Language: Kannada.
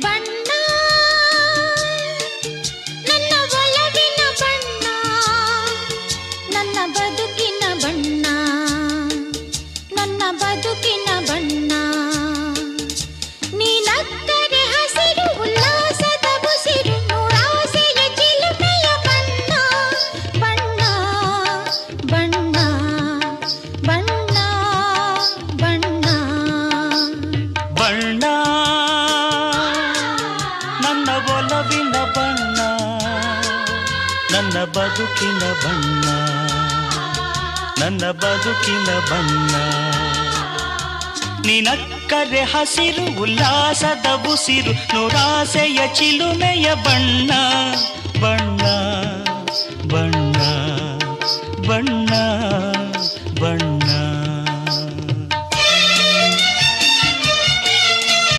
ಬಣ್ಣ ನನ್ನ ಒಲವಿನ ಬಣ್ಣ, ನನ್ನ ಬದುಕಿನ ಬಣ್ಣ, ನನ್ನ ಬದುಕಿನ ಬಣ್ಣ. ನೀನಕ್ಕರೆ ಹಸಿರು ಉಲ್ಲಾಸದ ಉಸಿರು, ನೂರಾಸೆಯ ಚಿಲುಮೆಯ ಬಣ್ಣ. ಬಣ್ಣ ಬಣ್ಣ ಬಣ್ಣ ಬಣ್ಣ ಬಣ್ಣ ನನ್ನ ಒಲವಿನ ಬಣ್ಣ, ನನ್ನ ಬದುಕಿನ ಬಣ್ಣ, ನನ್ನ ಬದುಕಿನ ಬಣ್ಣ. ನಿನಕ್ಕರೆ ಹಸಿರು ಉಲ್ಲಾಸದ ಉಸಿರು, ನೂರಾಸೆಯ ಚಿಲುಮೆಯ ಬಣ್ಣ. ಬಣ್ಣ ಬಣ್ಣ ಬಣ್ಣ ಬಣ್ಣ